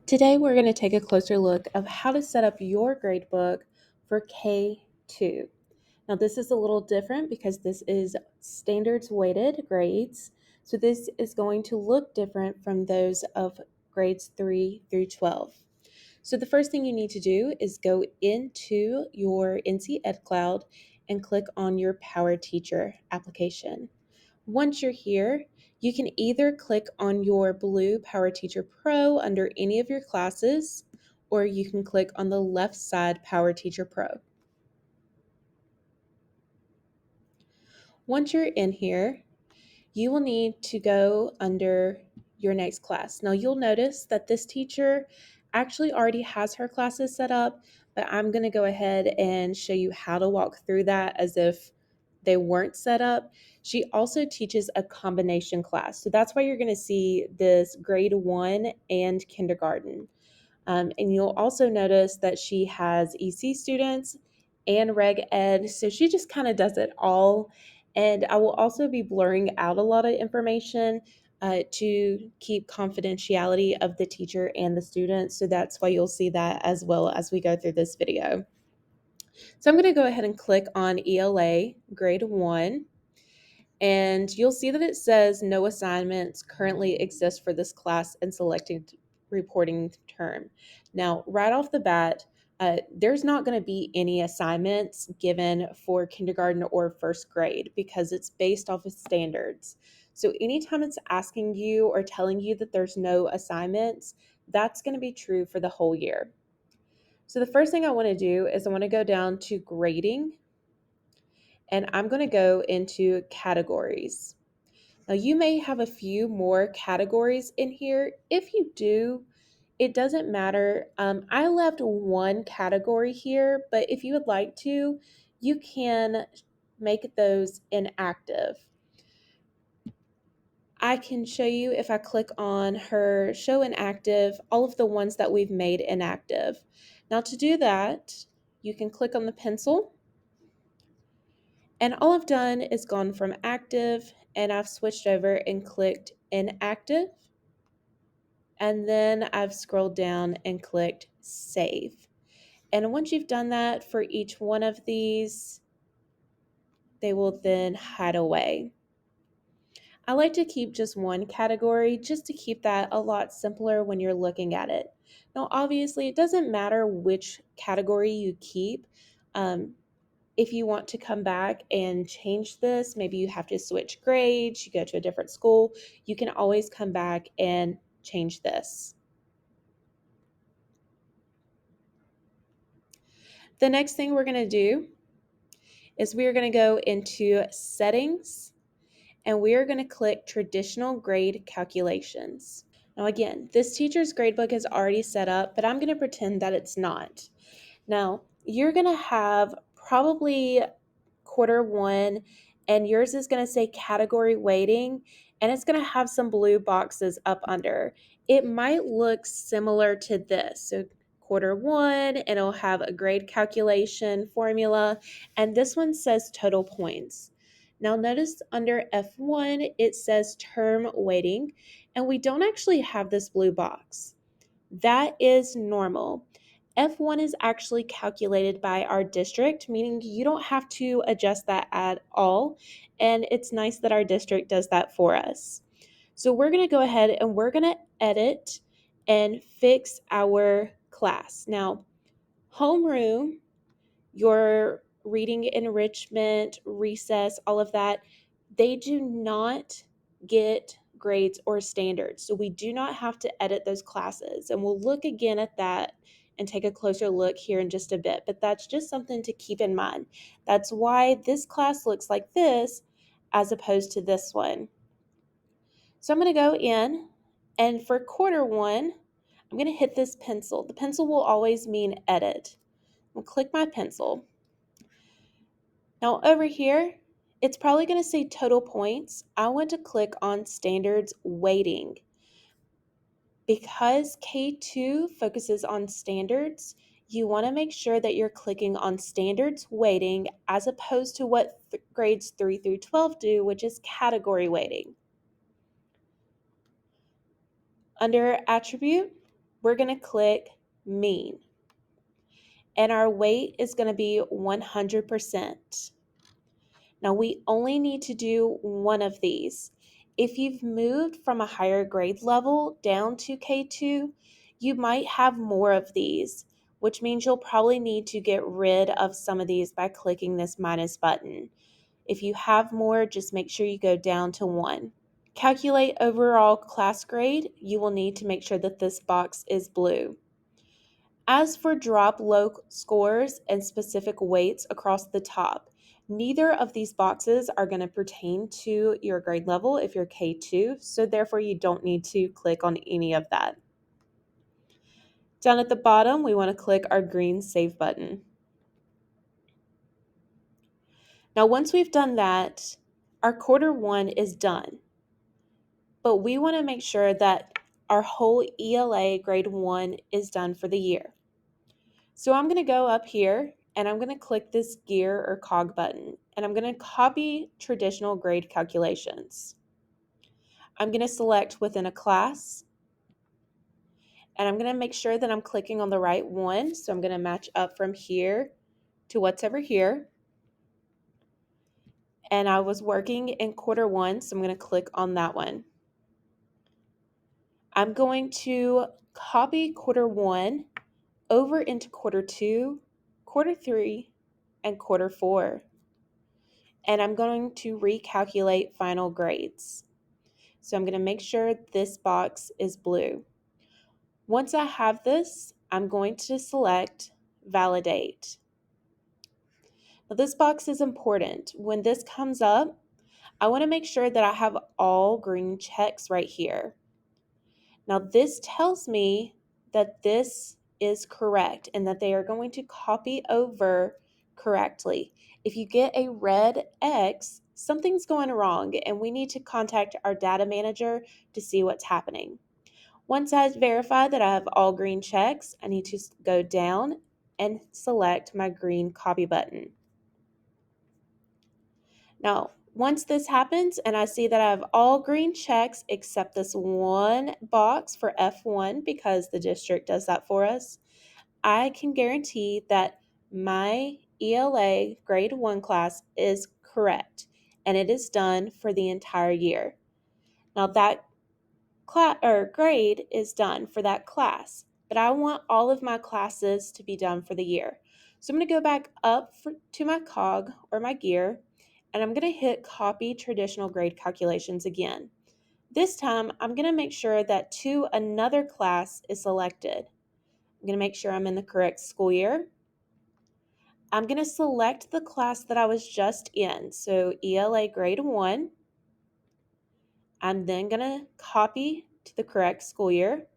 Today we're going to take a closer look of how to set up your gradebook for K-2. Now this is a little different because this is standards weighted grades, so this is going to look different from those of grades 3 through 12. So the first thing you need to do is go into your NC Ed Cloud and click on your Power Teacher application. Once you're here, you can either click on your blue Power Teacher Pro under any of your classes, or you can click on the left side Power Teacher Pro. Once you're in here, you will need to go under your next class. Now you'll notice that this teacher actually already has her classes set up, but I'm going to go ahead and show you how to walk through that as if they weren't set up. She also teaches a combination class. So that's why you're going to see this grade 1 and kindergarten. And you'll also notice that she has EC students and Reg Ed. So she just kind of does it all. And I will also be blurring out a lot of information to keep confidentiality of the teacher and the students. So that's why you'll see that as well as we go through this video. So I'm going to go ahead and click on ELA grade 1. And you'll see that it says no assignments currently exist for this class and selected reporting term. Now, right off the bat, there's not going to be any assignments given for kindergarten or first grade because it's based off of standards. So anytime it's asking you or telling you that there's no assignments, that's going to be true for the whole year. So the first thing I want to do is I want to go down to grading, and I'm going to go into categories. Now, you may have a few more categories in here. If you do, it doesn't matter. I left one category here, but if you would like to, you can make those inactive. I can show you if I click on her show inactive, all of the ones that we've made inactive. Now to do that, you can click on the pencil, and all I've done is gone from active and I've switched over and clicked inactive. And then I've scrolled down and clicked save. And once you've done that for each one of these, they will then hide away. I like to keep just one category just to keep that a lot simpler when you're looking at it. Now, obviously, it doesn't matter which category you keep. If you want to come back and change this, maybe you have to switch grades, you go to a different school, you can always come back and change this. The next thing we're going to do is we are going to go into settings, and we are going to click traditional grade calculations. Now again, this teacher's gradebook is already set up, but I'm going to pretend that it's not. Now you're going to have probably quarter 1, and yours is going to say category weighting, and it's going to have some blue boxes up under. It might look similar to this. So quarter 1, and it'll have a grade calculation formula, and this one says total points. Now notice under F1 it says term weighting, and we don't actually have this blue box. That is normal. F1 is actually calculated by our district, meaning you don't have to adjust that at all, and it's nice that our district does that for us. So we're going to go ahead and we're going to edit and fix our class. Now, homeroom, your reading enrichment, recess, all of that, they do not get grades or standards. So we do not have to edit those classes. And we'll look again at that and take a closer look here in just a bit. But that's just something to keep in mind. That's why this class looks like this as opposed to this one. So I'm going to go in, and for quarter 1, I'm going to hit this pencil. The pencil will always mean edit. I'll click my pencil. Now over here, it's probably going to say total points. I want to click on standards weighting. Because K-2 focuses on standards, you want to make sure that you're clicking on standards weighting as opposed to what grades 3 through 12 do, which is category weighting. Under attribute, we're going to click mean. And our weight is going to be 100%. Now we only need to do one of these. If you've moved from a higher grade level down to K2, you might have more of these, which means you'll probably need to get rid of some of these by clicking this minus button. If you have more, just make sure you go down to 1. Calculate overall class grade, you will need to make sure that this box is blue. As for drop low scores and specific weights across the top, neither of these boxes are going to pertain to your grade level if you're K2, so therefore you don't need to click on any of that. Down at the bottom, we want to click our green Save button. Now once we've done that, our quarter 1 is done. But we want to make sure that our whole ELA grade 1 is done for the year. So I'm going to go up here and I'm going to click this gear or cog button and I'm going to copy traditional grade calculations. I'm going to select within a class and I'm going to make sure that I'm clicking on the right one. So I'm going to match up from here to what's over here. And I was working in quarter 1, so I'm going to click on that one. I'm going to copy quarter 1 over into quarter 2, quarter 3, and quarter 4. And I'm going to recalculate final grades. So I'm going to make sure this box is blue. Once I have this, I'm going to select Validate. Now this box is important. When this comes up, I want to make sure that I have all green checks right here. Now this tells me that this is correct and that they are going to copy over correctly. If you get a red X, something's going wrong and we need to contact our data manager to see what's happening. Once I verify that I have all green checks, I need to go down and select my green copy button. Now, once this happens and I see that I have all green checks except this one box for F1 because the district does that for us, I can guarantee that my ELA grade 1 class is correct and it is done for the entire year. Now that grade is done for that class, but I want all of my classes to be done for the year. So I'm going to go back up to my cog or my gear and I'm going to hit copy traditional grade calculations again. This time I'm going to make sure that to another class is selected. I'm going to make sure I'm in the correct school year. I'm going to select the class that I was just in, so ELA grade 1. I'm then going to copy to the correct school year.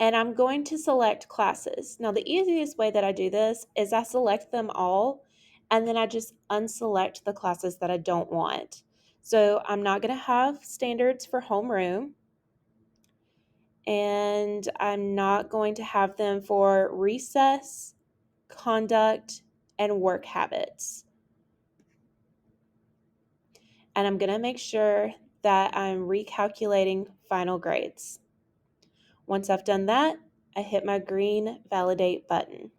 And I'm going to select classes. Now the easiest way that I do this is I select them all and then I just unselect the classes that I don't want. So I'm not going to have standards for homeroom and I'm not going to have them for recess, conduct, and work habits. And I'm going to make sure that I'm recalculating final grades. Once I've done that, I hit my green validate button.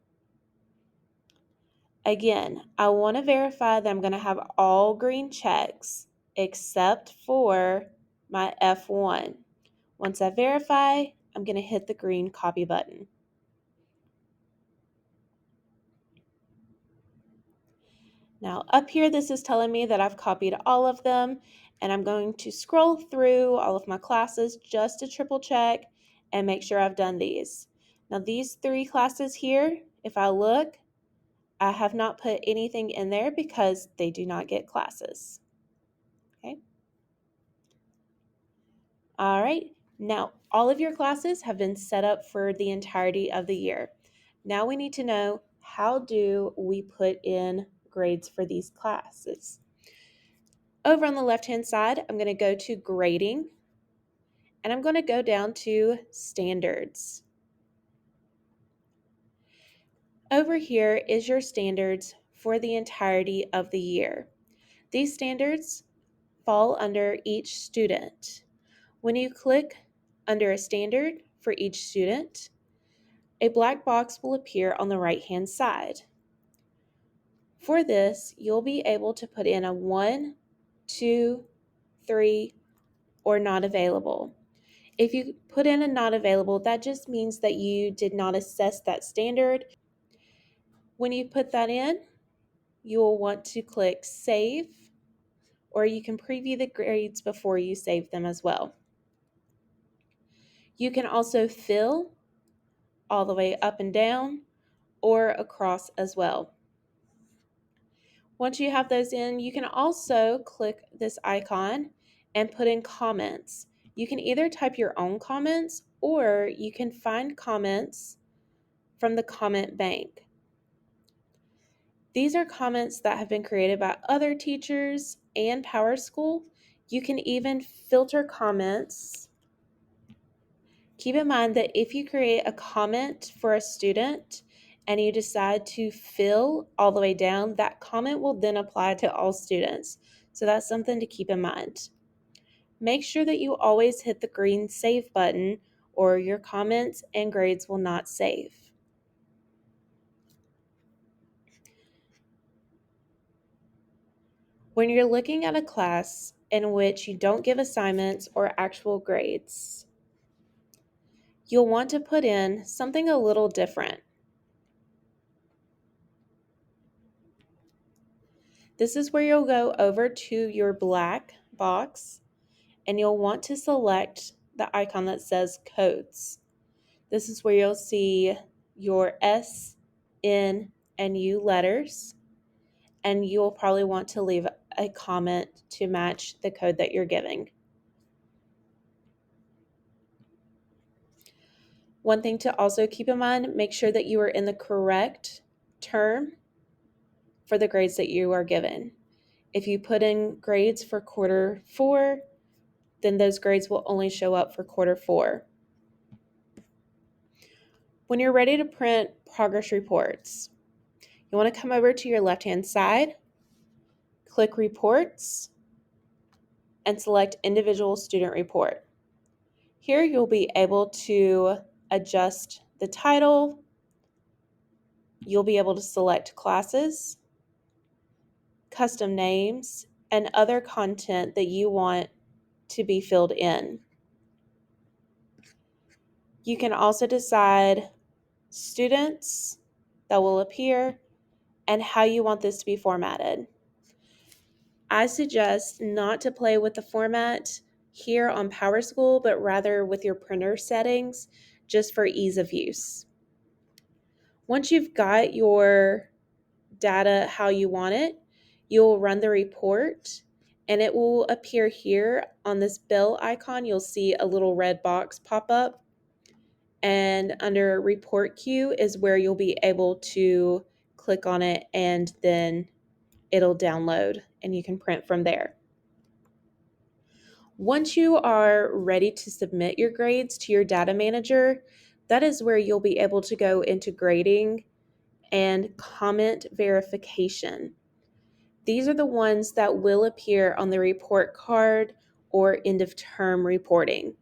Again, I want to verify that I'm going to have all green checks except for my F1. Once I verify, I'm going to hit the green copy button. Now up here, this is telling me that I've copied all of them and I'm going to scroll through all of my classes just to triple check and make sure I've done these. Now these 3 classes here, if I look, I have not put anything in there because they do not get classes. Okay. All right. Now, all of your classes have been set up for the entirety of the year. Now we need to know, how do we put in grades for these classes? Over on the left-hand side, I'm going to go to grading and I'm going to go down to standards. Over here is your standards for the entirety of the year. These standards fall under each student. When you click under a standard for each student. A black box will appear on the right-hand side. For this, you'll be able to put in a 1, 2, 3, or not available. If you put in a not available, that just means that you did not assess that standard. When you put that in, you will want to click Save, or you can preview the grades before you save them as well. You can also fill all the way up and down or across as well. Once you have those in, you can also click this icon and put in comments. You can either type your own comments or you can find comments from the comment bank. These are comments that have been created by other teachers and PowerSchool. You can even filter comments. Keep in mind that if you create a comment for a student and you decide to fill all the way down, that comment will then apply to all students. So that's something to keep in mind. Make sure that you always hit the green Save button or your comments and grades will not save. When you're looking at a class in which you don't give assignments or actual grades, you'll want to put in something a little different. This is where you'll go over to your black box and you'll want to select the icon that says Codes. This is where you'll see your S, N, and U letters, and you'll probably want to leave a comment to match the code that you're giving. One thing to also keep in mind, make sure that you are in the correct term for the grades that you are given. If you put in grades for quarter 4, then those grades will only show up for quarter 4. When you're ready to print progress reports, you want to come over to your left-hand side, click Reports, and select Individual Student Report. Here you'll be able to adjust the title. You'll be able to select classes, custom names, and other content that you want to be filled in. You can also decide students that will appear and how you want this to be formatted. I suggest not to play with the format here on PowerSchool, but rather with your printer settings, just for ease of use. Once you've got your data how you want it, you'll run the report and it will appear here on this bell icon. You'll see a little red box pop up, and under report queue is where you'll be able to click on it and then it'll download and you can print from there. Once you are ready to submit your grades to your data manager, that is where you'll be able to go into grading and comment verification. These are the ones that will appear on the report card or end of term reporting.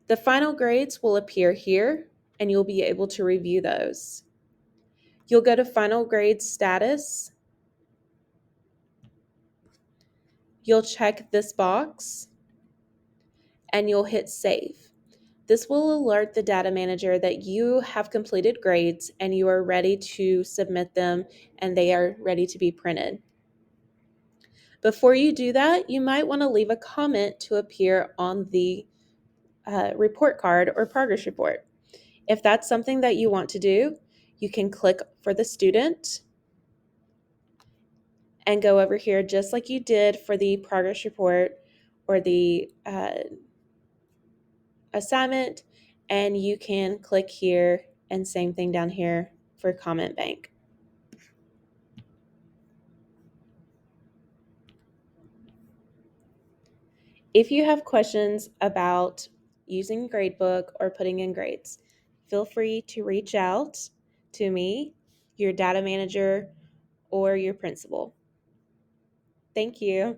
The final grades will appear here and you'll be able to review those. You'll go to final grade status. You'll check this box and you'll hit save. This will alert the data manager that you have completed grades and you are ready to submit them and they are ready to be printed. Before you do that, you might want to leave a comment to appear on the report card or progress report. If that's something that you want to do, you can click for the student and go over here just like you did for the progress report or the assignment, and you can click here and same thing down here for comment bank. If you have questions about using Gradebook or putting in grades, feel free to reach out to me, your data manager, or your principal. Thank you.